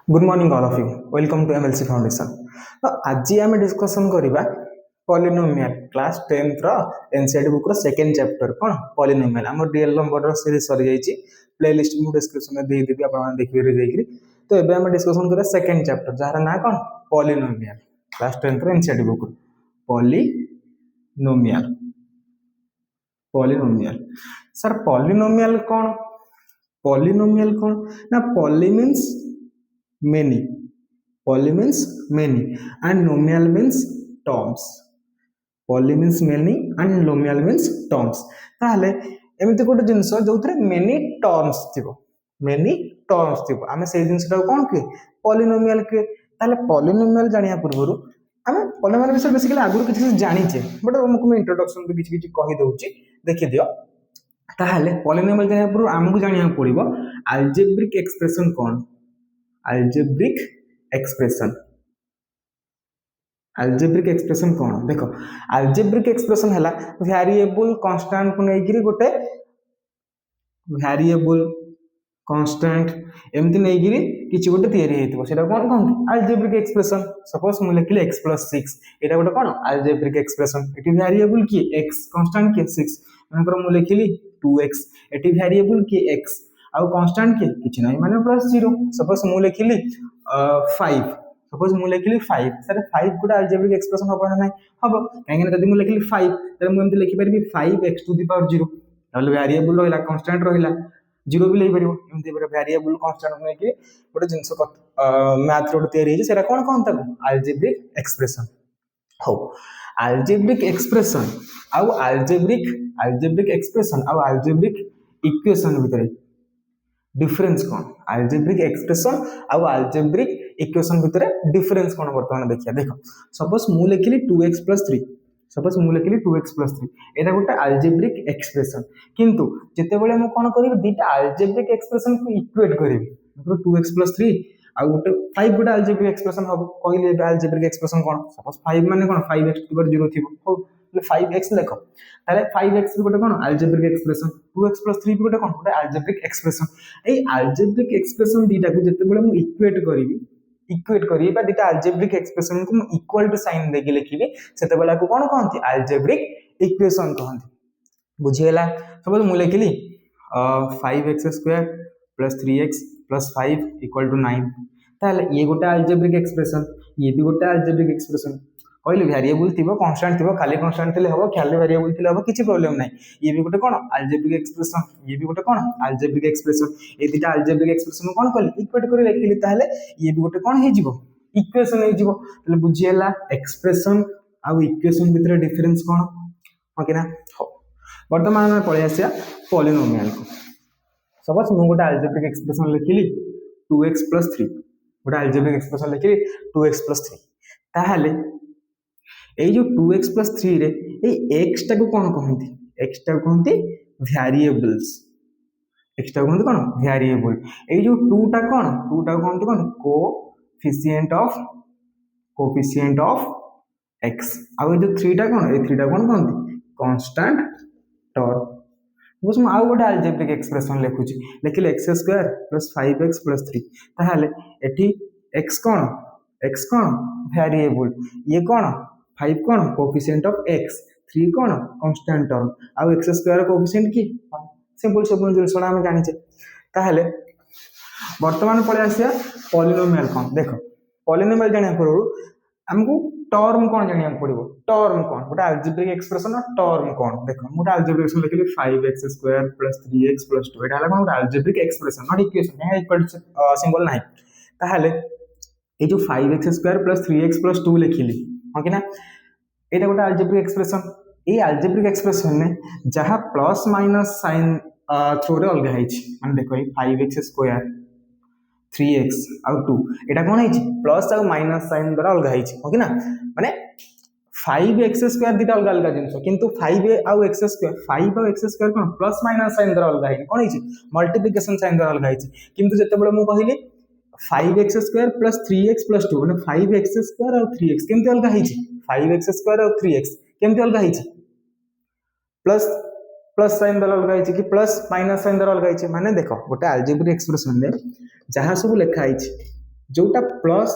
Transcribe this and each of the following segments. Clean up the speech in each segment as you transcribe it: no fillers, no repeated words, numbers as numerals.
Good morning all of you welcome to MLC foundation. तो आज आम डिस्कसन करवा पॉलिनोमियल क्लास 10th रो एनसीईआरटी बुक रो सेकंड चैप्टर कौन पॉलिनोमियल आम रियल नंबर सीरीज सरी जाइए प्लेलिस्ट मु डिस्क्रिप्शन में देदेवि आप देखिए जाइए। तो एबे आम डिस्कसन करवा सेकंड चैप्टर जार ना कौन पॉलिनोमियल क्लास 10th रो NCERT book polynomial polynomial sir polynomial कौन ना poly means many poly means many and nomial means terms poly means many and nomial means terms ताहले एमिति गोटे जिंस जो many terms थिबो many terms थिबो आमे से जिंसटा कोन के पॉलिनोमियल के ताहले पॉलिनोमियल जानिया पूर्वरु आमे पॉलिनोमियल विषय बेसिकली आगुर किछि जानिचे बट हमकु मैं इंट्रोडक्शन पे किछि कहि दउची देखि दियो। ताहले पॉलिनोमियल जानिया पूर्वरु हमकु जानिया पड़िबो अलजेब्रिक एक्सप्रेशन कोन अलजेब्रिक एक्सप्रेशन कौन देख अलजेब्रिक एक्सप्रेशन है वेरिएबल कांस्टेंट को लेकिन गोटे वेरिएबल कांस्टेंट एमती नहीं किसी गोटे तैयारी होता कौन कहते अलजेब्रिक एक्सप्रेशन सपोज मुझे लिखिली x + 6 यहाँ गोटे कौन अलजेब्रिक एक्सप्रेशन ये वेरिएबल किए x कांस्टेंट किए 6 मैं मुझे लिखिली 2x ये वेरिएबल किए x आउ कांस्टेंट के किछि नहीं माने +0 सपोज मु लिखिली 5 सपोज मु लिखिली 5 सर 5 गुडा अलजेब्रिक एक्सप्रेशन हो ना नहीं हबो काहे जदि मु लिखिली 5 त मु एमति लिखि परबी 5x⁴ तले वेरिएबल रहिला कांस्टेंट रहिला 0 भी ले परिबो एमति वेरिएबल कांस्टेंट में कि गोटे जिंस मैथ रोड तयारी है सेरा कोन कोन तक अलजेब्रिक एक्सप्रेशन हो अलजेब्रिक एक्सप्रेशन आउ अलजेब्रिक एक्सप्रेशन आउ अलजेब्रिक इक्वेशन भितर डिफरेंस कौन अलजेब्रिक एक्सप्रेशन आउ अलजेब्रिक इक्वेशन भितर डिफरेंस कौन बर्तमान देखिए देख सपोज मु लिखिली 2x + 3 सपोज मु लिखिली 2x + 3 एटा गोटे अलजेब्रिक एक्सप्रेशन किंतु जते बेले मु कोन करिवि दुटा अलजेब्रिक एक्सप्रेशन को इक्वेट करिवि मतलब 2x + 3 आ गोटे 5 गोटे अलजेब्रिक एक्सप्रेशन हबो कहले अलजेब्रिक एक्सप्रेशन कौन सपोज 5 माने कौन 5x⁴ थिबो हो 5x लेख ताले 5x भी गोटे कौन अलजेब्रिक एक्सप्रेशन 2x + 3 भी गोटे कौन गोटे algebraic expression a algebraic expression दीटा को जते बेले मु इक्वेट करी बा दीटा अलजेब्रिक एक्सप्रेशन को इक्वल टू साइन देके लिखिबी सेते बेला को कौन कहंती अलजेब्रिक इक्वेशन कहंती बुझिएला सपोज मु लिखिली 5x² + 3x + 5 = 9 ताले ये गोटे अलजेब्रिक एक्सप्रेशन ये भी गोटे अलजेब्रिक एक्सप्रेशन कहले वेरिएबल थिबो कांस्टेंट थिबो खाली कांस्टेंट थिले हबो खाली वेरिएबल थिले हबो किछि प्रॉब्लम नाही ये भी गोटे कोन अलजेब्रिक एक्सप्रेशन ये भी गोटे कोन algebraic expression a दिटा algebraic expression कोन कहली इक्वेट करि लिखिली ताहले ये भी गोटे कोन हे जिवो इक्वेशन हे जिवो ताले बुझिएला एक्सप्रेशन आ इक्वेशन भितर डिफरेंस कोन हो कि ना हो वर्तमान में पळे आसिया पॉलिनोमियल को सपोज मु गोटे अलजेब्रिक एक्सप्रेशन लिखिली 2x + 3 गोटे अलजेब्रिक एक्सप्रेशन लिखिली 2x + 3 ताहले ए जो 2x + 3 रे ए x टा को कोन कहंती x टा को कहंती वेरिएबल्स x टा को कहंती कोन वेरिएबल ए जो 2 टा को कहंती कोन कोएफिशिएंट ऑफ x आ जो 3 टा कोन ए 3 टा कोन कहंती कांस्टेंट टर्म बस हम आउ गोटे अलजेब्रिक एक्सप्रेशन लिखुची लिखिले x² + 5x + 3 ताहले एठी x कोन वेरिएबल ये कोन 5 कोन कोएफिशिएंट ऑफ x 3 कोन कांस्टेंट टर्म आ x² कोएफिशिएंट की सिंपल जिंस हम जानि छे ताहले वर्तमान पळे आसिया पॉलिनोमियल कोन देखो पॉलिनोमियल जानिया परु हमको टर्म कोन जानिया पड़िबो टर्म कोन गोटे अलजेब्रिक एक्सप्रेशन टर्म कोन देखो मोटा अलजेब्रिक एक्सप्रेशन लिखिली 5x² + 3x + 2 एटा कोन गोटे अलजेब्रिक एक्सप्रेशन नॉट इक्वेशन है इक्वल सिंबल नाही ताहले ए जो 5x² + 3x + 2 लिखिली हां कि ना एटा गोटे algebraic expression a algebraic expression ने जहां प्लस माइनस साइन थ्रू रे अलगा है माने देखो 5x² 3x आउ 2 एटा कोन है प्लस आउ माइनस साइन द्वारा अलगा है हो कि ना माने 5x² दिटा अलगा अलगा जिंस किंतु 5 आउ x² 5 आउ x² cone plus minus sign द्वारा अलगा है कोन है मल्टीप्लिकेशन साइन द्वारा अलगा है किंतु जते बेले मु कहिली 5x² + 3x + 2 माने 5x² और 3x केमते अलगा है 5x² और 3x केमते अलगा है प्लस प्लस साइन द्वारा अलगा है कि प्लस माइनस साइन द्वारा अलगा है माने देखो गोटे अलजेब्रिक एक्सप्रेशन रे जहाँ सब लिखा है जोटा प्लस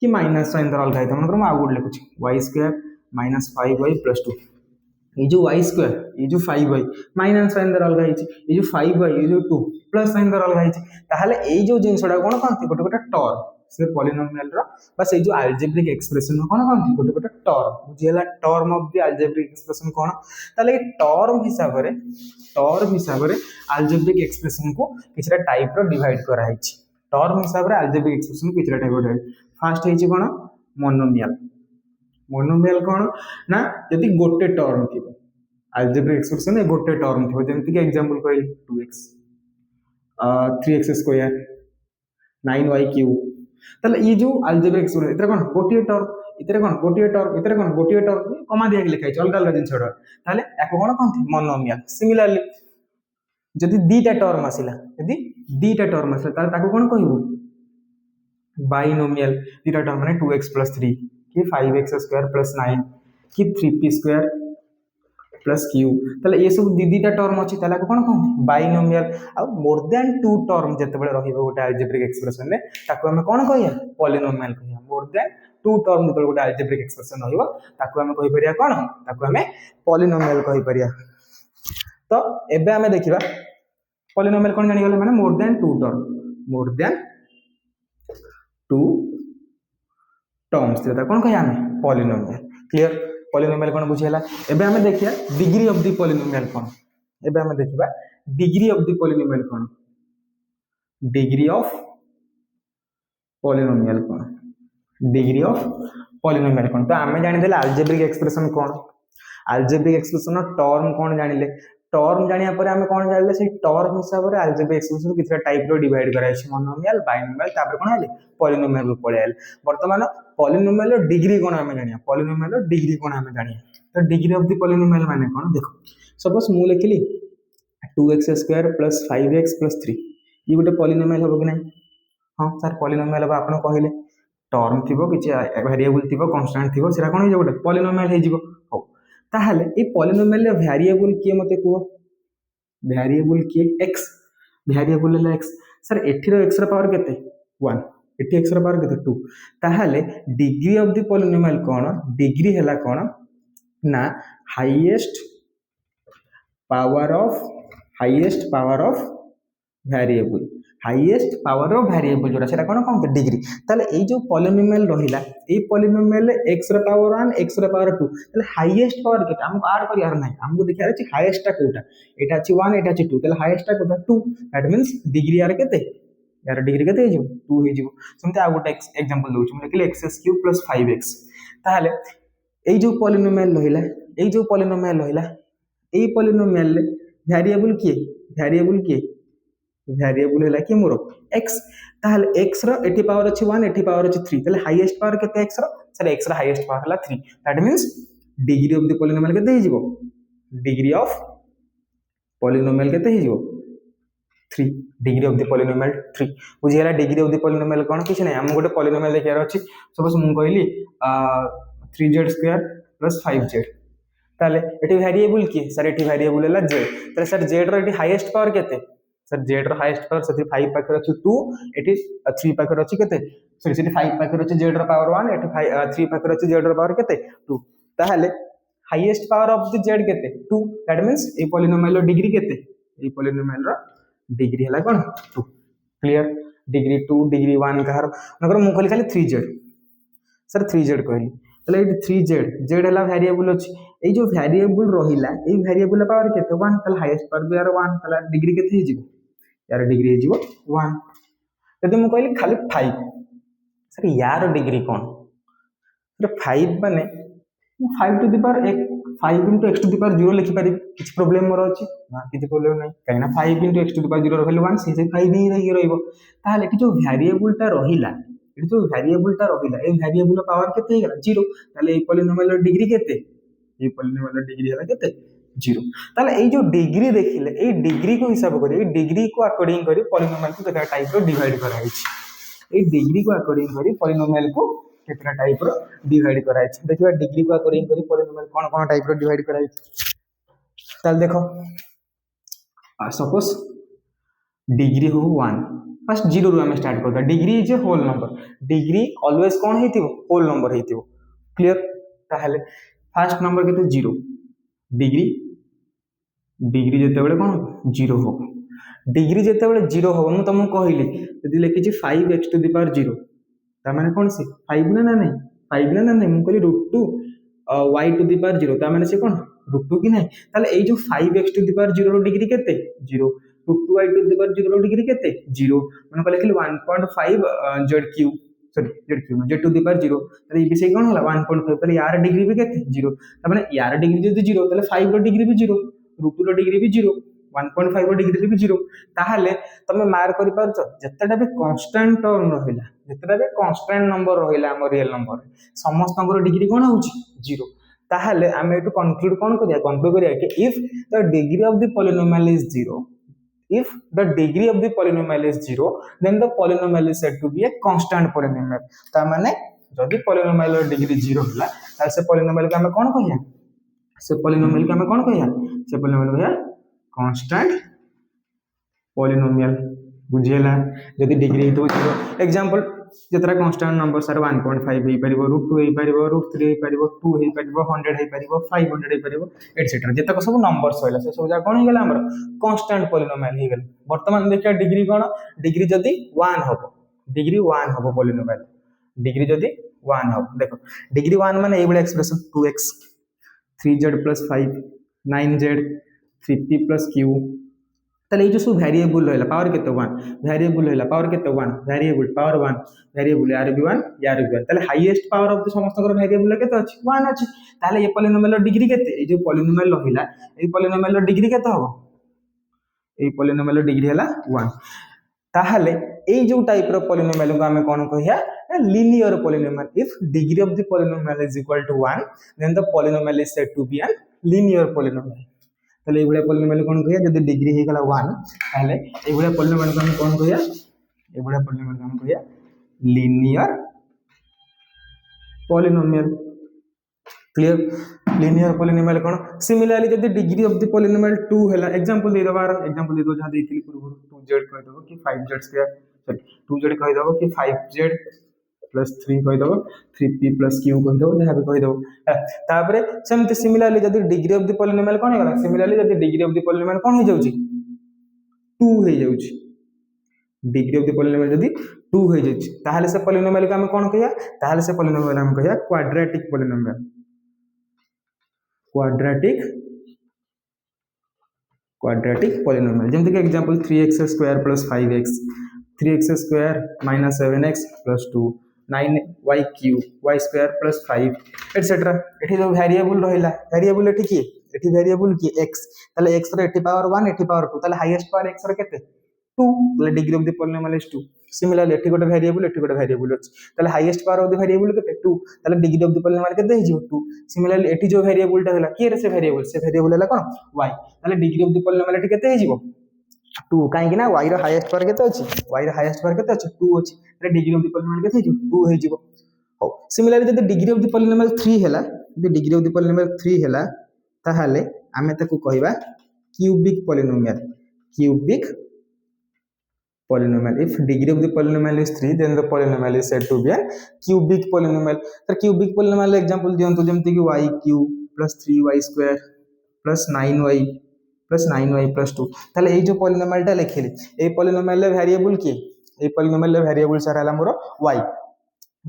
कि माइनस साइन द्वारा अलग है मन आउ गोटे लिखुच्छी y square minus 5y plus 2 ये जो वाई स्क्वायर ये जो 5y माइनस साइन द्वारा अलग है ये जो 5y ये जो 2 प्लस साइन द्वारा अलग है ताहले ये जो जिनसटा कौन कहते गोटे गोटे टर्म से पॉलिनोमियल रो बस ये जो अलजेब्रिक एक्सप्रेशन कौन कहते गोटे गोटे टर्म बुझीला term of the algebraic expression कौन ताले टर्म हिसाब रे अलजेब्रिक एक्सप्रेशन को किछटा टाइप रो डिवाइड करा है टर्म हिसाब रे अलजेब्रिक एक्सप्रेशन को किछटा टाइप रो फर्स्ट है कौन मोनोमियल मोनोमियल कौन ना यदि गोटे टर्म थी अलजेब्रिक एक्सप्रेशन गोटे टर्म थी जमीक एग्जांपल कहली 2x 3x स्क्वायर 9y³ ताले ये जो अलजेब्रिक एक्सप्रेशन इतरे कौन गोटे टर्म इतरे कौन गोटे टर्म इतरे कौन गोटे टर्म कमा दिया लिखा है अलग अलग जिनसटा ताले याको कौन कहते मोनोमियल सिमिलरली जदि दीटा टर्म आसिला यदि दीटा टर्म आसिला ताले ताको कौन कहबो बाइनोमियल दीटा टर्म माने 2x + 3 कि 5x² + 9 कि 3p² प्लस क्यू ताले ये सब दीटा टर्म अच्छी ताला को कौन कहते बाइनोमियल आ मोर देन 2 टर्म जते बेले रहिबो गोटे अलजेब्रिक एक्सप्रेशन रे ताको हम कौन कहया पॉलिनोमियल कहया मोर देन 2 टर्म जते गोटे अलजेब्रिक एक्सप्रेशन रहिबो ताको हम कहि परिया कौन ताको हम पॉलिनोमियल कहि परिया तो एबे हमें देखिबा पॉलिनोमियल कौन जानि गेले माने more than 2 term more than 2 terms तेता कौन कहया हमें पॉलिनोमियल क्लियर पॉलिनोमियल कौन बुझेला एबे हमें देखिया डिग्री ऑफ द पॉलिनोमियल कौन एबे हमें देखिबा डिग्री ऑफ द पॉलिनोमियल कौन डिग्री ऑफ पॉलिनोमियल कौन डिग्री ऑफ पॉलिनोमियल कौन तो हमें जानि देला अलजेब्रिक एक्सप्रेशन कौन अलजेब्रिक एक्सप्रेशन टर्म कौन जानिले टर्म जानिया पर हमें कौन जानिले से टर्म हिसाब रे अलजेब्रिक एक्सप्रेशन कितना टाइप रो डिवाइड कराइ छै मोनोमियल बाइनोमियल तापर कोन आले पॉलिनोमियल को पळे आले वर्तमान पॉलिनोमियल रो डिग्री कोन हमें जानिया पॉलिनोमियल रो डिग्री कोन हमें जानिया तो डिग्री ऑफ द पॉलिनोमियल माने कोन देखो सपोज मु लिखली 2x² + 5x + 3 ये गोटे पॉलिनोमियल हो कि नहीं हां सर पॉलिनोमियल अब आपन कहले टर्म थिबो किछ वेरिएबल थिबो कांस्टेंट थिबो सेरा कोन हो गोटे पॉलिनोमियल हे जिवो हो ताहले ए पॉलिनोमियल वेरिएबल किए मते को वेरिएबल किए x वेरिएबल है x सर एठी रो x रो पावर केते 1 एठी x रो पावर केते 2 ताहले degree of the polynomial cone degree हैला कोन ना हाईएस्ट पावर ऑफ वेरिएबल जोरा सेटा कोन कहते डिग्री ताले ए जो पॉलिनोमियल रहिला ए पॉलिनोमियल x रो पावर 1 x रो पावर 2 ताले हाईएस्ट पावर केटा हमको ऐड करियार नै हमको देखियार अछि हाईएस्ट टा कोटा एटा अछि 1 एटा अछि 2 ताले हाईएस्ट टा कोटा 2 दैट मींस डिग्री यार केते यार डिग्री केते हे जो 2 हे जो समते आ गोटे एग्जांपल दउ छु लेकिन x³ + 5x ताले ए जो पॉलिनोमियल रहिला ए पॉलिनोमियल वेरिएबल है कि मोर x ताहले x रो एठी पावर अछि 1 एठी पावर अछि 3 ताहले हाईएस्ट पावर केते x रो सर x रो हाईएस्ट पावर हला 3 that means degree of the polynomial केते हे जिवो डिग्री ऑफ पॉलिनोमियल केते हे जिवो 3 डिग्री ऑफ द पॉलिनोमियल 3 बुझी हला डिग्री ऑफ द पॉलिनोमियल कोन किछ नै हम गोटे पॉलिनोमियल देखियार अछि सपोज मु कहली 3z² + 5z ताले एठी वेरिएबल की सर एठी वेरिएबल हला z ताले सर z रो एठी हाईएस्ट पावर केते सर z रो हाईएस्ट पावर से 5 पाकर अछि 2 एठी 3 पाकर अछि केते सॉरी से 5 पाकर अछि z रो पावर 1 एठी 3 पाकर अछि z रो पावर केते 2 ताहले highest power of the z केते 2 दैट मींस ए पॉलिनोमियल रो डिग्री केते ए पॉलिनोमियल रो डिग्री हला कोन 2 क्लियर डिग्री 2 डिग्री 1 कहर नगर मु कहली खाली 3z सर 3z कहली तले 3z z हला वेरिएबल अछि ए जो वेरिएबल रहिला ए वेरिएबल पावर केते 1 तले हाईएस्ट पावर भी यार 1 तले डिग्री केते हे जिवो यार डिग्री हे जिवो 1 यदि मु कहली खाली 5 सर यार डिग्री कोन सर 5 माने 5 to the power 1 5 into x to the power 0 लिखि पारि किछ प्रॉब्लम मोर अछि ना किछ प्रॉब्लम नै काइना 5 into x to the power 0 रखले 1 से 5 ही रहि रहइबो ताले कि जो वेरिएबल ता रहिला ए वेरिएबल पावर केते हे गेला 0 ताले ए पॉलिनोमियल डिग्री केते ए पॉलिनोमियल डिग्री हला केते 0 ताले ए जो डिग्री देखिले ए डिग्री को हिसाब करी ए डिग्री को अकॉर्डिंग करी पॉलिनोमियल को केते टाइप रो डिवाइड करा है ए डिग्री को अकॉर्डिंग करी पॉलिनोमियल को केतना टाइप रो डिवाइड करा है देखिबा डिग्री को अकॉर्डिंग करी पॉलिनोमियल कोन कोन टाइप रो डिवाइड करा है ताल देखो सपोज डिग्री हो 1 फर्स्ट 0 रु आम स्टार्ट करदा degree is a whole number degree always कौन हेतिबो होल नंबर हेतिबो क्लियर ताहले फर्स्ट नंबर केते 0 डिग्री डिग्री जेतेबेले कौन जीरो हो डिग्री जेतेबेले जीरो हो मु तुमको कहली यदि लिखी 5x टू द पावर 0 ता माने कौन से 5 ना नहीं 5 ना नहीं मु कहली √2 y टू द पावर 0 ता माने से कौन √2 कि नहीं ताले ए जो 5x टू द पावर 0 रो डिग्री केते 0 √2y टू द पावर 0 रो डिग्री केते 0 माने कहले 1.5 z³ sorry z³ z to the power 0 ताले ये विषय कौन होला 1.5 ताले यार डिग्री भी केते 0 ता माने यार डिग्री जदी 0 ताले 5 रो डिग्री भी 0 √2 रो डिग्री भी 0 1.5 डिग्री भी 0 ताहले तमे मार्क करि पारछ जत्तेटा भी कांस्टेंट टर्म रहिला जत्तेटा भी कांस्टेंट नंबर रहिला हम रियल नंबर समस्त नंबर डिग्री कोन होउची 0 ताहले हम एटु कंक्लूड कोन करिया कंक्लूड करिया कि if the degree of the polynomial is 0 if the degree of the polynomial is 0 then the polynomial is said to be a constant polynomial ता माने जदि polynomial डिग्री 0 होला ता से polynomial का हम कोन कहिया से polynomial का हम कोन कहिया से polynomial कहिया constant polynomial बुझियला जदि डिग्री तो 0 एग्जांपल जतरा कांस्टेंट नंबर सर 1.5 हे परिबो √2 हे परिबो √3 हे परिबो 2 हे परिबो 100 हे परिबो 500 हे परिबो एटसेट्रा जतक सब नंबर्स होइला से सब जा कोन हे गेला हमर कांस्टेंट पॉलिनोमियल हे गेल वर्तमान देखिया डिग्री कोन डिग्री जदि 1 हबो डिग्री 1 हबो पॉलिनोमियल डिग्री जदि 1 हबो देखो डिग्री 1 माने ए बडा expression 2x 3z + 5 9z 3p + q ताले ये जो सब वेरिएबल रहला पावर केते 1 वेरिएबल रहला पावर केते 1 वेरिएबल पावर 1 वेरिएबल यार भी 1 यार भी 1 ताले हाईएस्ट पावर ऑफ द समस्त कर वेरिएबल केते अछि 1 अछि ताले ये पॉलिनोमियल डिग्री केते ए जो पॉलिनोमियल रहिला ए पॉलिनोमियल डिग्री केते हबो ए पॉलिनोमियल डिग्री हला 1 ताहले ए जो टाइप रो पॉलिनोमियल को हमें कोन कहिया linear polynomial if degree of the polynomial is equal to 1 then the polynomial is said to be an linear polynomial ताले एबुला पॉलिनोमियल कोन कहिया जदी डिग्री हे गला 1 ताले एबुला पॉलिनोमियल को हम कोन कहिया एबुला पॉलिनोमियल को हम कहिया linear polynomial clear linear polynomial कोन सिमिलरली जदी डिग्री ऑफ द पॉलिनोमियल 2 हैला एग्जांपल दे दबार एग्जांपल दे दो जहां देथिली पूर्व 2z कह दबो कि 5z स्क्वायर सॉरी 2z कह दबो कि 5z + 3 कह दबो 3p + q कह दबो जहां भी कह दबो तापरे सेमते सिमिलरली जदी डिग्री ऑफ द पॉलिनोमियल कोन हैला सिमिलरली जदी डिग्री ऑफ द पॉलिनोमियल कोन हो जाउची 2 हो जाउची डिग्री ऑफ द पॉलिनोमियल जदी 2 हो जाउची ताहाले से पॉलिनोमियल का हम कोन कहिया ताहाले से पॉलिनोमियल हम कहिया क्वाड्रेटिक पॉलिनोमियल क्वाड्रेटिक पॉलिनोमियल जेमते कि example 3x² + 5x 3x² - 7x + 2 9y³ y² + 5 etcetera एठी जो वेरिएबल रहिला वेरिएबल एठी की एठी वेरिएबल की x ताले x रो एठी पावर 1 एठी पावर 2 ताले हाईएस्ट पावर x रो केते 2 ताले degree of the polynomial is 2 similarly एठी गोटे वेरिएबल अछि ताले highest power of the variable केते 2 ताले डिग्री ऑफ द पॉलिनोमियल केते हिजो 2 सिमिलरली एठी जो वेरिएबल टा हला के रे से वेरिएबल हला कोन y ताले डिग्री ऑफ द पॉलिनोमियल एठी केते हिजो 2 काहे कि ना y रो हाईएस्ट पावर केते अछि y रो हाईएस्ट पावर केते अछि 2 अछि ताले डिग्री ऑफ द पॉलिनोमियल केते हिजो 2 हिजो हो सिमिलरली जदी डिग्री ऑफ द पॉलिनोमियल 3 हला जदी डिग्री ऑफ द पॉलिनोमियल 3 हला ताहाले आमे ताकू कहबा cubic polynomial if degree of the polynomial is 3 then the polynomial is said to be a cubic polynomial तर cubic polynomial एग्जांपल दियंतु जेमति कि y³ + 3y² + 9y + 2 ताले ए जो polynomial टा लिखिली ए polynomial ले वेरिएबल की ए polynomial ले वेरिएबल सारा हला मोर y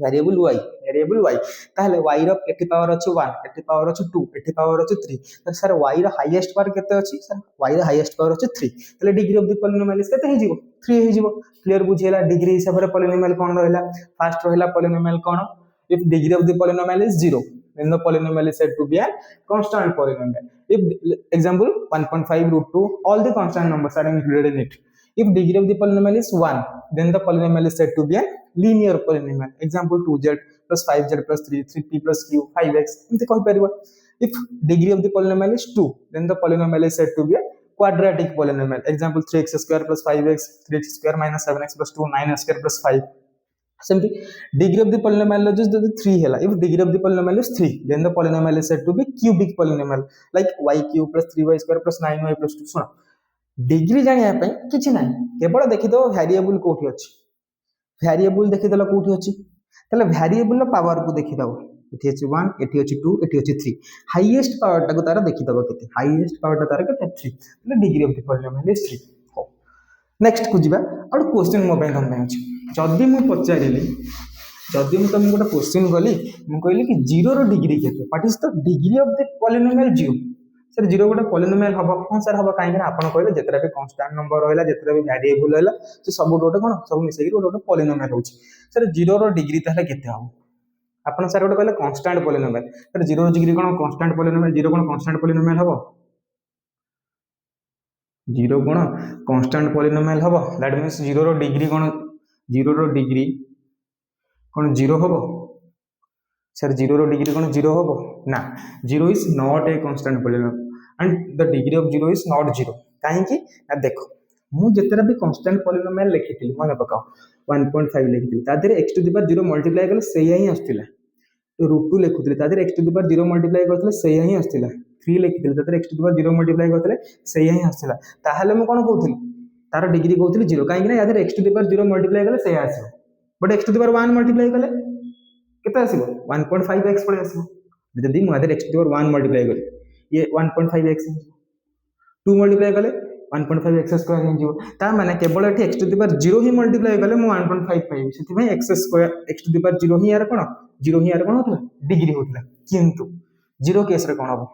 वेरिएबल y ताहले y रो एटी पावर अछि 1 एटी पावर अछि 2 एटी पावर अछि 3 त सर y रो हाईएस्ट पावर केते अछि सर y रो हाईएस्ट पावर अछि 3 ताहले degree of the polynomial is केते हिजिवो 3 हिजिवो क्लियर बुझियला डिग्री हिसाब रे पॉलिनोमियल कोन रहला फर्स्ट रहला polynomial cone if degree of the polynomial is 0 then the polynomial is said to be a constant polynomial if example 1.5 √2 all the constant numbers are included in it if degree of the polynomial is 1 then the polynomial is said to be a linear polynomial example 2z + 5z + 3 3p + q 5x एंते कहि परिबो if degree of the polynomial is 2 then the polynomial is said to be a quadratic polynomial example 3x² + 5x 3x² - 7x + 2 9x² + 5 सेमती degree of the polynomial is 3 हैला if degree of the polynomial is 3 then the polynomial is said to be cubic polynomial like y³ + 3y² + 9y + 2 सुनो degree जानिया पे किछि नाही केवल देखिदो variable कोठी अछि वेरिएबल देखिदेला कोठी अछि ताले वेरिएबल पावर को देखिदो एठी अछि 1 एठी अछि 2 एठी अछि 3 हाईएस्ट पावर टाको तारा देखिदो केते हाईएस्ट पावर ता तारा केते 3 ताले degree of the polynomial is 3 हो नेक्स्ट को जिबा और क्वेश्चन मो पे हम अछि जदी मु पचारिली जदि मैं तुमको गोटे क्वेश्चन कली मुझे कहली कि जीरो रो डिग्री केते what is the degree of the polynomial zero sir zero गोटे पॉलिनोमियल हम हाँ सर हम कहीं आप कहले जितना भी कांस्टेंट नंबर रहा जितना भी वेरिएबल रहा से सब गोटे कौन सब मिसेक गोटे गोटे पॉलिनोमियल हो सर जीरो रो डिग्री ताहले केते हम आपन सर गोटे कहले कांस्टेंट पॉलिनोमियल सर जीरो रो डिग्री कौन कांस्टेंट पॉलिनोमियल जीरो कौन कांस्टेंट पॉलिनोमियल हम जीरो कौन कांस्टेंट पॉलिनोमियल हम दैट मींस जीरो रो डिग्री कौन जीरो रो डिग्री कौन जीरो हम सर जीरो रो डिग्री कौन जीरो हम ना zero is not a constant polynomial and the degree of zero is not zero कहीं ना देखो मु जितना भी कांस्टेंट पॉलिनोमियल लिखी मन पकाओ 1.5 लिखी x to the power 0 multiply कले से ही आसला √2 लिखुली x to the power 0 multiply करते से ही आसला 3 लिखी x to the power 0 multiply करते से ही आसला ताहले मु कौन कहूँ तार डिग्री कहूँ जीरो कहीं x to the power 0 multiply कले से आसो but x to the power 1 multiply कले केते आसीबो 1.5x पळे आसीबो जदि मु आदर x to the power 1 multiply करी ये 1.5x 2 मल्टीप्लाई कले 1.5x स्क्वायर हो जिवो ता माने केवल एठी x टू द पावर 0 ही मल्टीप्लाई कले मु 1.5 पाइबी सेति भाई x square x to the power 0 ही यार कोन 0 ही यार कोन होतला डिग्री होतला किंतु 0 केस रे कोन हो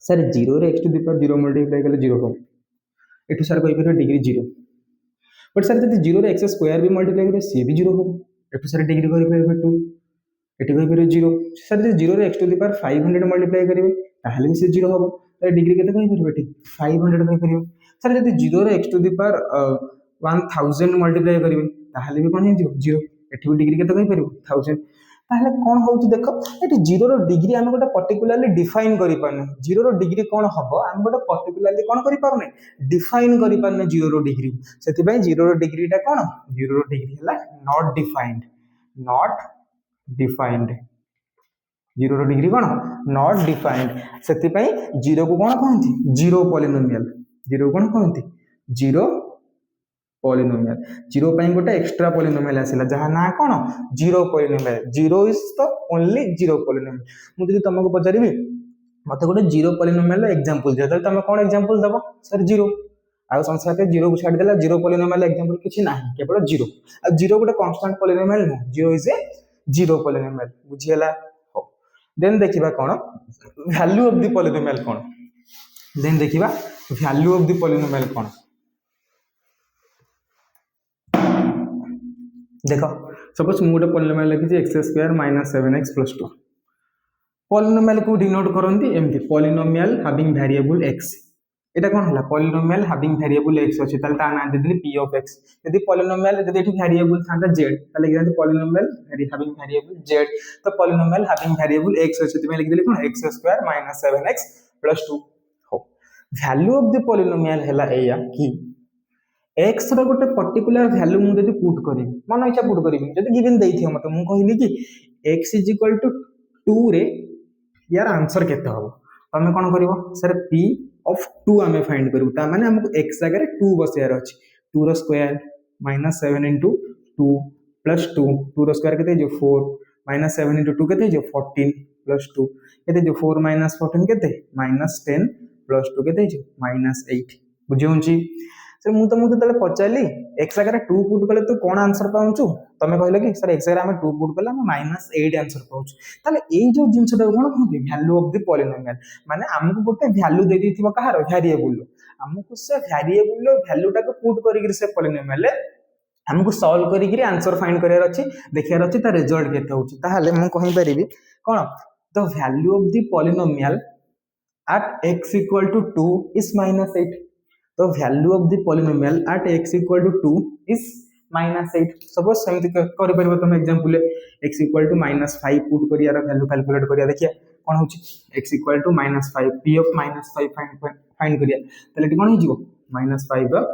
सर 0 रे x to the power 0 multiply कले 0 हो एठी सर कहि पर डिग्री 0 बट सर जदि 0 रे x स्क्वायर भी मल्टीप्लाई करे सी भी 0 हो एठी सर डिग्री करि पर 2 एटी कहि पर 0 सर जे 0 रे x to the power 500 multiply करिवे ताहले भी से 0 हो तो डिग्री केते कहि परबे एटी 500 कहि परिबे सर जदि 0 रे x to the power 1000 multiply करिवे ताहले भी कोन हे 0 एटी भी डिग्री केते कहि परिबे 1000 ताहले कोन होउची देखो एटी 0 रो डिग्री हम गोटे पर्टिकुलरली डिफाइन करि पाने 0 रो डिग्री कोन हबो हम गोटे पर्टिकुलरली कोन करि पाउने डिफाइन करि पाने 0 रो डिग्री सेति पय 0 रो डिग्रीटा कोन 0 रो डिग्री हला नॉट डिफाइंड 0 रो डिग्री कोन नॉट डिफाइंड सेति पय 0 को कोन कहंती जीरो पॉलिनोमियल 0 कोन कहंती जीरो पॉलिनोमियल 0 पय गोटे एक्स्ट्रा पॉलिनोमियल आसिला जहा ना कोन zero polynomial 0 is the only zero polynomial मु जदि तुमको पचारिबी मते गोटे जीरो पॉलिनोमियल एग्जांपल दे तमे कोन एग्जांपल दबो सर जीरो आ संसार के जीरो को छाड़ देला जीरो पॉलिनोमियल एग्जांपल किछि नाही केवल जीरो आ जीरो गोटे constant polynomial no zero is a zero polynomial बुझियला हो देन देखिबा कोन वैल्यू ऑफ द पॉलिनोमियल कोन देन देखिबा वैल्यू ऑफ द पॉलिनोमियल कोन देखो सपोज मु गोटे पॉलिनोमियल लिखि x स्क्वायर - 7x + 2 पॉलिनोमियल को डिनोट करंती एमती पॉलिनोमियल हैविंग वेरिएबल x एटा कोन हला पॉलिनोमियल हैविंग वेरिएबल x अछि ताल ता ना देली p ऑफ x यदि पॉलिनोमियल यदि एठी वेरिएबल थांता z ताले लिखि पॉलिनोमियल हैविंग वेरिएबल z तो पॉलिनोमियल हैविंग वेरिएबल x अछि त मैं लिख देली कोन x स्क्वायर - 7x + 2 हो वैल्यू ऑफ द पॉलिनोमियल हला एया कि x रो गोटे पर्टिकुलर वैल्यू मु जदि पुट करी मन इच्छा पुट करी जदि गिवन देइथियो मते मु कहली कि x = 2 रे यार आंसर केते हो तमे कोन करिवो सर p ऑफ 2 हमें फाइंड करू ता माने हमको x जगह 2 बसियार अछि 2 रो स्क्वायर -7 * 2 + 2 2 रो स्क्वायर केते जो 4 -7 * 2 केते जो 14 + 2 केते जो 4 - 14 केते -10 + 2 केते जो -8 बुझियोंची सर मु तुमको तले पचारली x जगह 2 पुट कले तू कोन आंसर पाउछु तमे कहले कि सर x जगह हम 2 पुट कले हम -8 आंसर पाउछु ताले एई जो जिंसटा कोन कहते वैल्यू ऑफ द पॉलिनोमियल माने हमको गोटे वैल्यू दे दिथिबो कहार वेरिएबल हमको से वेरिएबल लो वैल्यू टा को पुट करी से पॉलिनोमियल हमको सॉल्व करी आंसर फाइंड करियार अछि देखियार अछि ता रिजल्ट केते होछि ताहाले मु कहि परिबी कोन the value of the polynomial at x = 2 is -8 तो value of the polynomial at x = 2 is -8 suppose सेमति करि परबो तुम एग्जांपल x = -5 पुट करियार वैल्यू कैलकुलेट करिया देखिया कोन होछि x = -5 p of -5 फाइंड करिया तले कोन हो जिवो -5 द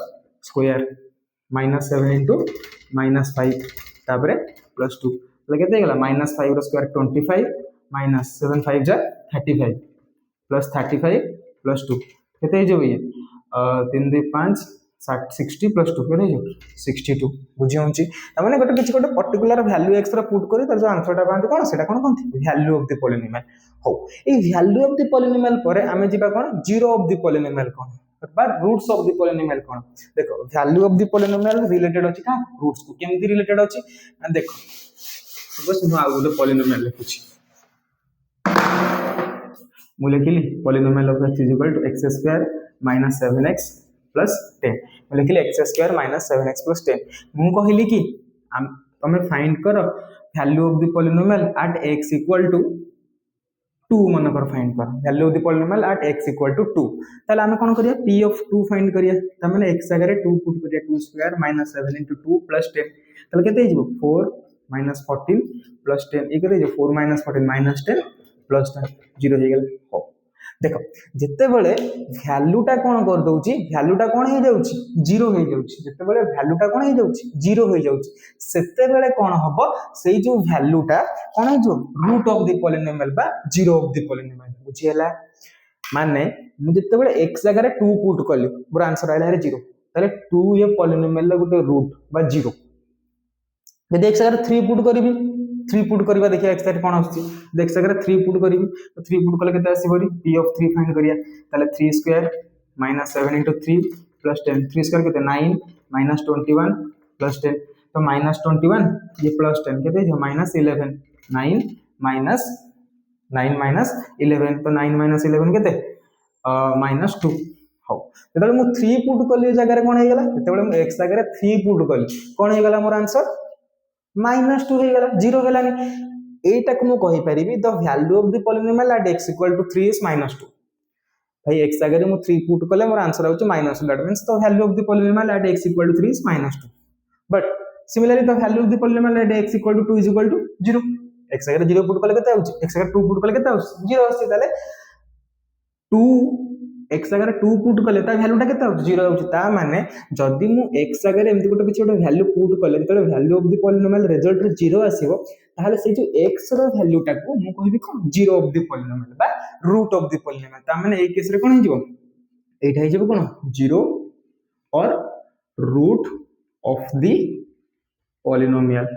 स्क्वायर -7 * -5 तापरे +2 तले केते गेला -5 रो स्क्वायर 25 -7 5 जा 35 + 35 + 2 केते हो ये तीन दुई पाँच 60 प्लस 2 के 62 बुझी होची तमाने गोटे किछि गोटे पर्टिकुलर वैल्यू एक्स रा पुट करी तार जो आंसर टा पांती कोन सेटा कोन कोनथि वैल्यू ऑफ द पॉलिनोमियल हो ए वैल्यू ऑफ द पॉलिनोमियल परे आमे जिबा कोन जीरो ऑफ द पॉलिनोमियल कोन बा रूट्स ऑफ द पॉलिनोमियल कोन देखो value of the polynomial related अछि का रूट्स को केमति रिलेटेड अछि देखो सपोज मु आ गोटे पॉलिनोमियल लिखुछि मु लिखिली polynomial of x is equal to x square minus 7x plus 10 मैं लिखिली x square minus 7x plus 10 मु कहली कि तमे फाइंड करो value of the polynomial at x equal to 2 मन कर फाइंड कर value of the polynomial at x equal to 2 ताले हमें कोन करिया p ऑफ 2 फाइंड करिया त माने x जगह 2 पुट करिया 2 स्क्वायर माइनस 7 into 2 प्लस 10 ताले केते हिजो 4 माइनस 14 प्लस 10 ए केते 4 माइनस 14 माइनस 10 प्लस 10 0 हो गेल हो देखो जिते बेले वैल्यूटा कौन कर दउची वैल्यूटा कौन हो जाउची जीरो हो जाउची जिते बेले वैल्यूटा कौन हो जाउची जीरो हो जाउची सेते बेले कौन हबो सेई जो वैल्यूटा कौन हो जो रूट ऑफ द पॉलिनोमियल बा जीरो ऑफ द पॉलिनोमियल बुझी हला माने मु जिते बेले x जगह 2 पुट कली मोर आंसर आइला रे जीरो ताले 2 ये पॉलिनोमियल ला गुटे रूट बा जीरो यदि x जगह 3 पुट करबी 3 पुट करबा देखिया x जगह कोन आछि देख सकर 3 पुट करबी तो 3 पुट कले केते आसीबरी p ऑफ 3 फाइंड करिया ताले 3 square minus 7 into 3 plus 10 3 square केते 9 माइनस 21 प्लस 10 तो माइनस 21 ये प्लस 10 केते जो माइनस 11 9 माइनस 11 तो 9 माइनस 11 केते माइनस 2 हो जेतले मु 3 पुट कली जगह कोन हे गेला जेतले मु x जगह 3 पुट कली कोन हे गेला मोर आंसर माइनस 2 हो गला जीरो गलानी एटा को मु कहि परिबी the value of the polynomial at x equal to 3 is minus 2 भाई x जगह मु 3 पुट कले मोर आंसर आउछ minus 2 that means the value of the polynomial at x equal to 3 is minus 2 but similarly the value of the polynomial at x equal to 2 is equal to 0 x जगह 0 put कले केते आउछ x जगह 2 put कले केते आउछ 0 आउछ ताले 2 x जगह 2 put कले ता वैल्यूटा केते आउछ 0 आउछ ता माने जदी मु x जगह एमति गोटे किछि गोटे वैल्यू पुट कले तले value of the polynomial result रे 0 आसीबो ताहले से जो x रो वैल्यूटा को मु कहबी कोन 0 ऑफ द पॉलिनोमियल बा रूट ऑफ द पॉलिनोमियल ता माने ए केस रे कोन हिजो एटा हिजो कोन 0 और रूट ऑफ द पॉलिनोमियल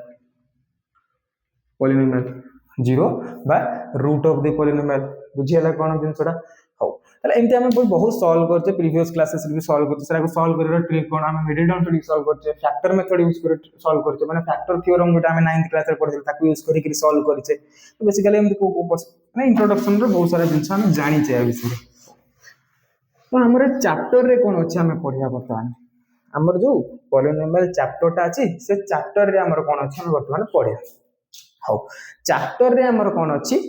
0 बा रूट ऑफ द पॉलिनोमियल बुझियला कोन जिंसडा हो ताले एमति हम बहुत सॉल्व करते प्रीवियस क्लासेस रे भी सॉल्व करते सेरा को सॉल्व करर ट्रिक कोन हम मिडिल ट्रिक सॉल्व करते फैक्टर मेथड यूज कर सॉल्व करते माने फैक्टर थ्योरम गोटा हम 9th क्लास रे पढिल ताकू यूज करी कि सॉल्व करछे तो बेसिकली एमति को माने इंट्रोडक्शन रे बहुत सारा जिंस हम जानि छै आ विषय तो हमरे चैप्टर रे कोन अछि हम पढिया वर्तमान हमर जो पॉलिनोमियल चैप्टर टा अछि से चैप्टर रे हमर कोन अछि हम वर्तमान पढिया हो चैप्टर रे हमर कोन अछि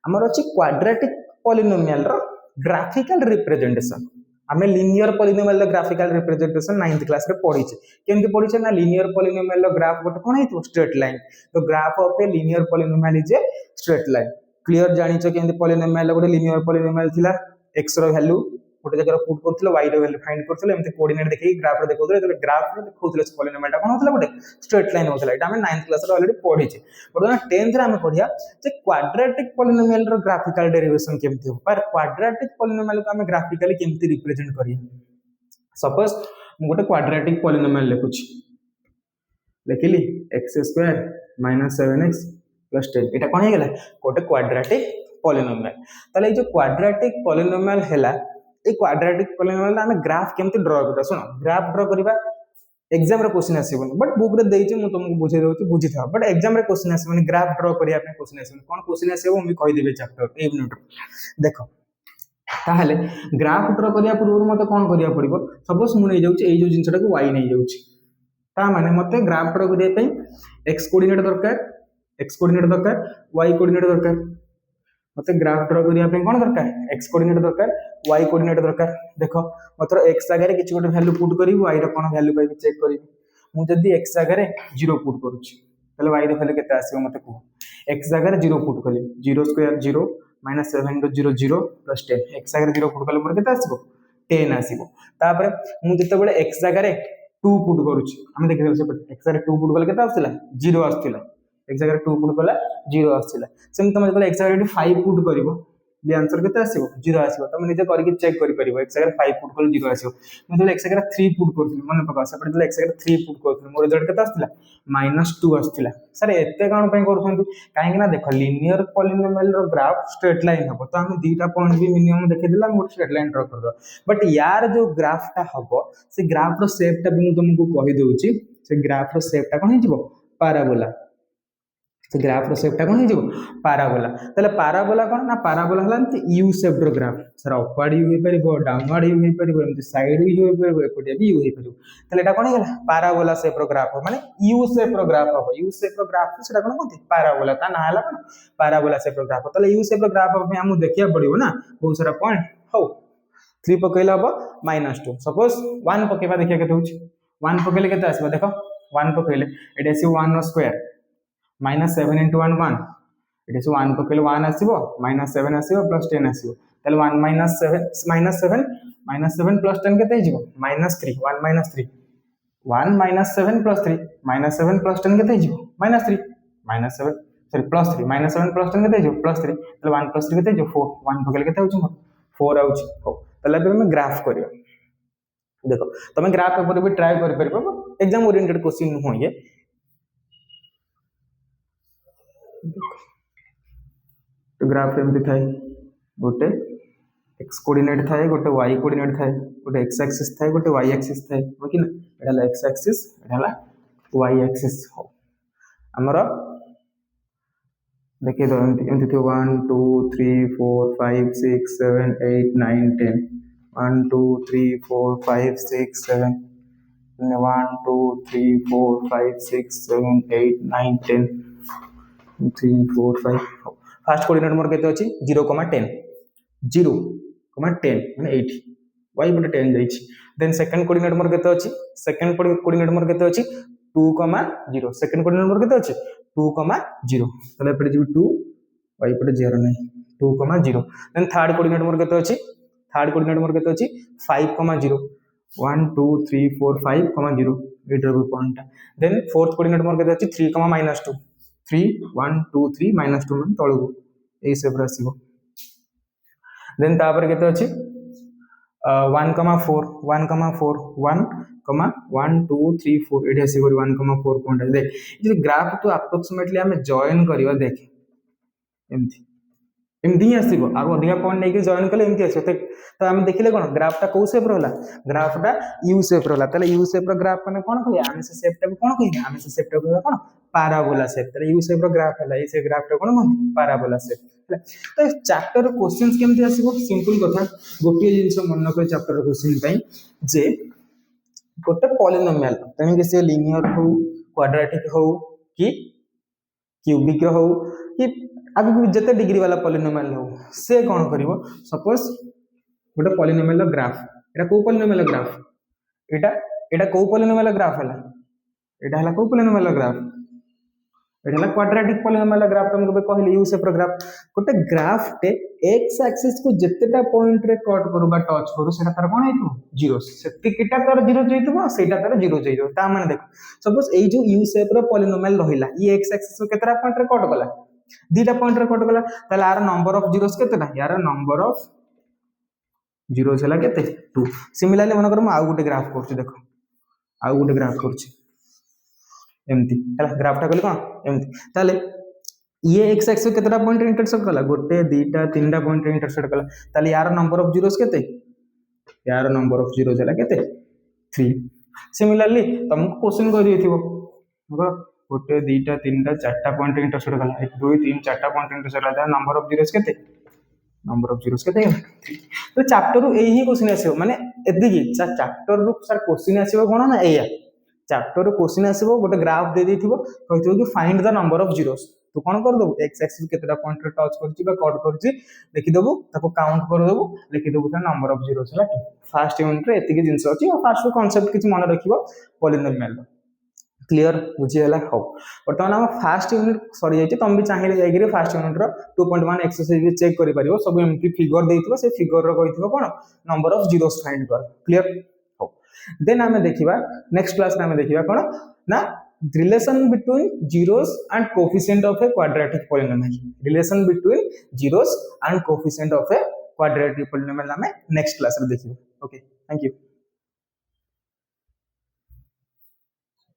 हमर अछि क्वाड्रेटिक पॉलिनोमियल रो ग्राफिकल रिप्रेजेंटेशन हमें linear polynomial graphical representation 9th class रे पढ़ी छे केमति पढ़ी छे ना लीनियर पॉलिनोमियल ग्राफ गोटे कोन हेतु स्ट्रेट लाइन तो graph of a linear polynomial is a straight line clear जानि छ केमति पॉलिनोमियल गोटे लीनियर पॉलिनोमियल थिला x रो वैल्यू गोटे जगह पुट करथिलो y रो वैल्यू फाइंड करथिलो एमति कोऑर्डिनेट देखि ग्राफ रे देखौथिलो तो ग्राफ रे देखौथिलो पॉलिनोमियल टा कोन होतला गोटे स्ट्रेट लाइन होतला एटा हमें 9th क्लास रे ऑलरेडी पढ़ी छे बट 10th रे हमें पढ़िया जे क्वाड्रेटिक पॉलिनोमियल रो ग्राफिकल डेरिवेशन केमति हो पर क्वाड्रेटिक पॉलिनोमियल को हमें ग्राफिकली केमति रिप्रेजेंट करिया सपोज मु गोटे क्वाड्रेटिक पॉलिनोमियल लिखुछि लिखिली x² - 7x + 10 एटा कोन हे गेला गोटे क्वाड्रेटिक पॉलिनोमियल ताले जो क्वाड्रेटिक पॉलिनोमियल हैला ए क्वाड्रेटिक पॉलिनोमियल हम ग्राफ केमति ड्रा करबा सुनो ग्राफ ड्रा करबा एग्जाम रे क्वेश्चन आसीबन बट बुक रे देइचे मु तुमको बुझे देउची बुझी था बट एग्जाम रे क्वेश्चन आसीबन ग्राफ ड्रा करिया पे क्वेश्चन आसीबन कोन क्वेश्चन आसीबो हम कहि देबे चैप्टर ए मिनिट देखो ताहले ग्राफ ड्रा करिया पूर्व मते कोन करिया पड़िबो सपोज मु नै जाउची ए जो जिंसटा को y नै जाउची ता माने मते ग्राफ ड्रा करिया पे x कोऑर्डिनेट दरकार y कोऑर्डिनेट दरकार मते ग्राफ ड्रा करिया पे कोन दरकार x कोऑर्डिनेट दरकार y कोऑर्डिनेट दरकार देखो मात्र x जगह रे किछ गोटे वैल्यू पुट करी y रो कोन वैल्यू पाई चेक करी मु जदी x जगह रे 0 पुट करूची तले y रो वैल्यू केते आसीबो मते को x जगह रे 0 पुट कली 0² 0 - 7 * 0 0 + 10 x जगह रे 0 पुट कले मोर केते आसीबो 10 आसीबो तापर मु जते बेले x जगह रे 2 पुट करूची हम देखि से x जगह रे 2 पुट कले केते आसीला 0 आसीला एक जगह 2 पुट कला 0 आसीला सेम तमे जले x जगह 5 पुट करिवो बी आंसर केते आसीबो 0 आसीबो तुम निजे करके चेक करि परिबो x जगह 5 पुट कले 0 आसीबो मैं तो x जगह 3 पुट करथि मन पका सेपटे तो x जगह 3 पुट करथि मोर रिजल्ट केते आस्तिला -2 आस्तिला सर एते काउंट पय करथंती काहे कि ना देखो लीनियर पॉलिनोमियल रो ग्राफ स्ट्रेट लाइन हबो तो हम दीटा पॉइंट भी मिनिमम देखि देला हम स्ट्रेट लाइन ड्रा कर दो बट यार जो ग्राफ टा हबो से ग्राफ रो शेप टा भी तुमको कहि दोउची से ग्राफ रो शेप टा कोन हिजबो पैराबोला से ग्राफ रो शेप टा कोन हिजबो पैराबोला तले पैराबोला कोन ना पैराबोला हला एमती यू शेप रो ग्राफ सर अपवर्ड यू हे परिबो डाउनवर्ड यू हे परिबो एमती साइड यू हे परिबो एपटे भी यू हे परिबो तले एटा कोन हेला पैराबोला शेप रो ग्राफ माने यू शेप रो ग्राफ हो यू शेप रो ग्राफ सेटा कोन कहते पैराबोला ता ना हला कोन पैराबोला शेप रो ग्राफ तले यू शेप रो ग्राफ पे हम देखिया पड़िबो ना बहुत सारा पॉइंट हो 3 पकेला हबो -2 सपोज 1 पकेबा देखिया केते होची 1 पकेले केते आसीबो देखो 1 पकेले एटा आसी 1 नो स्क्वायर -7 into 1 1 इट इज 1 पकेले 1 आसीबो -7 आसीबो प्लस 10 आसीबो तले 1 -7 प्लस 10 केते हिजबो -3 1 -3 1 -7 प्लस 3 -7 प्लस 10 केते हिजबो -3 -7 सॉरी प्लस 3 -7 प्लस 10 केते हिजबो प्लस 3 तले 1 प्लस 3 केते हिजबो 4 1 पकेले केते होची 4 आउची हो तले अब हम ग्राफ करियो देखो तुम ग्राफ पेपर भी ट्राई कर परबो एग्जाम ओरिएंटेड क्वेश्चन हो ये तो ग्राफ एमती थाए गोटे एक्स कोऑर्डिनेट थाए गोटे वाई कोऑर्डिनेट थाए गोटे एक्स एक्सिस थाए गोटे वाई एक्सिस थाए हो कि ना एडाला एक्स एक्सिस एडाला वाई एक्सिस हो हमर देखिए तो एमती थे 1 2 3 4 5 6 7 8 9 10 1 2 3 4 5 6 7 1 2 3 4 5 6 7 8 9 10 3 4 5 फास्ट कोऑर्डिनेट मोर केते अछि 0,10 0,10 माने 8 y बटे 10 जाइछि देन सेकंड कोऑर्डिनेट मोर केते अछि सेकंड कोऑर्डिनेट मोर केते अछि 2,0 सेकंड कोऑर्डिनेट मोर केते अछि 2,0 तले पड़े जी 2 y बटे 0 नै 2,0 देन थर्ड कोऑर्डिनेट मोर केते अछि थर्ड कोऑर्डिनेट मोर केते अछि 5,0 1 2 3 4 5,0 एटर पॉइंट देन फोर्थ कोऑर्डिनेट मोर केते अछि 3,-2 3 1 2 3 -2 मन तळगु ए सेप रासिबो देन तापर केते अछि 1,4 1,4 1 2 3 4 एडी आसी 1,4 पॉइंट देख जे ग्राफ तो अप्रोक्सीमेटली हमें जॉइन करियो देख एमथि एमदी आसीबो आरो अधिका पॉइंट नै के जॉइन कले एमथि आसीबो तो हम देखिले कोन ग्राफ ता को शेप रहला ग्राफ ता यू शेप रहला तले यू शेप रो ग्राफ माने कोन कहया हम से शेप ता कोन कहया हम से शेप ता कोन पैराबोला शेप तले यू शेप रो ग्राफ हला ए से ग्राफ ता कोन कहन पैराबोला शेप तो चैप्टर क्वेश्चंस केमति आसीबो सिंपल कथा गोटे जिंस मन कर चैप्टर क्वेश्चन पई जे गोटे पॉलिनोमियल तने के से लीनियर हो क्वाड्रेटिक हो कि क्यूबिक हो कि आगु जते डिग्री वाला पॉलिनोमियल हो से कोन करिवो सपोज गोटे पॉलिनोमियल ग्राफ एटा को पॉलिनोमियल ग्राफ एटा एटा को पॉलिनोमियल ग्राफ हला एटा हला को पॉलिनोमियल ग्राफ एटा हला क्वाड्रेटिक पॉलिनोमियल ग्राफ तुमको कहले यू शेप ग्राफ गोटे ग्राफ टे एक्स एक्सिस को जतेटा पॉइंट रे कट करू बा टच करू सेटा तार कोन हेतु जीरो सेति किटा तार जीरो जइतबो सेटा तार जीरो जइतबो ता माने देखो सपोज एई जो यू शेप रो पॉलिनोमियल रहिला ई एक्स एक्सिस को केतरा पॉइंट रे कट गला दीटा पॉइंट रे कट गला ताले आर नंबर ऑफ जीरोस केतेटा यार नंबर ऑफ जीरोस हला केते 2 सिमिलरली मन कर म आ गुटे ग्राफ करछु देखो आ गुटे ग्राफ करछु एमती हला ग्राफ टा कले कोन एमती ताले ये एक्स एक्सिस केतेटा पॉइंट रे इंटरसेक्ट कला गोटे दीटा तीनटा पॉइंट रे इंटरसेक्ट कला ताले यार नंबर ऑफ जीरोस केते यार नंबर ऑफ जीरोस हला केते 3 सिमिलरली तुमको क्वेश्चन कर दिथिबो मगर गोटे दीटा तीनटा चारटा पॉइंट इंटरसेक्ट कला 1 2 3 चारटा पॉइंट इंटरसेक्ट कला नंबर ऑफ जीरोस केते नंबर ऑफ जीरोस केते तो चैप्टर रो एही क्वेश्चन आसीबो माने एदिगी चैप्टर रो सर क्वेश्चन आसीबो कोन ना एया चैप्टर रो क्वेश्चन आसीबो गोटे ग्राफ दे देथिबो कहथिबो कि find the number of zeros तो कोन कर दबो एक्स एक्सिस केतेटा पॉइंट रे टच करछि बा कट करछि देखि दबो ताको काउंट कर दबो लिखि दबो ता नंबर ऑफ जीरोस हला फर्स्ट यूनिट रे एतिकी जिंस अछि और फर्स्ट कांसेप्ट किछ मन रखिबो पॉलिनोमियल क्लियर बुझीला हो बर्तमान हम फर्स्ट यूनिट सरी जाइए तुम भी चाहिए जाइए फर्स्ट यूनिट रो 2.1 एक्सरसाइज भी चेक करि परिबो सब एमटी फिगर देइथिबो से फिगर रो कहिथिबो कोन नंबर ऑफ जीरोस फाइंड कर क्लियर हो देन हमें देखिबा नेक्स्ट क्लास में हमें देखिबा कोन ना relation between zeros and coefficient of a quadratic polynomial. Relation between zeros and coefficient of a quadratic polynomial ଆମେ next class ରେ ଦେଖିବା. Okay, thank you.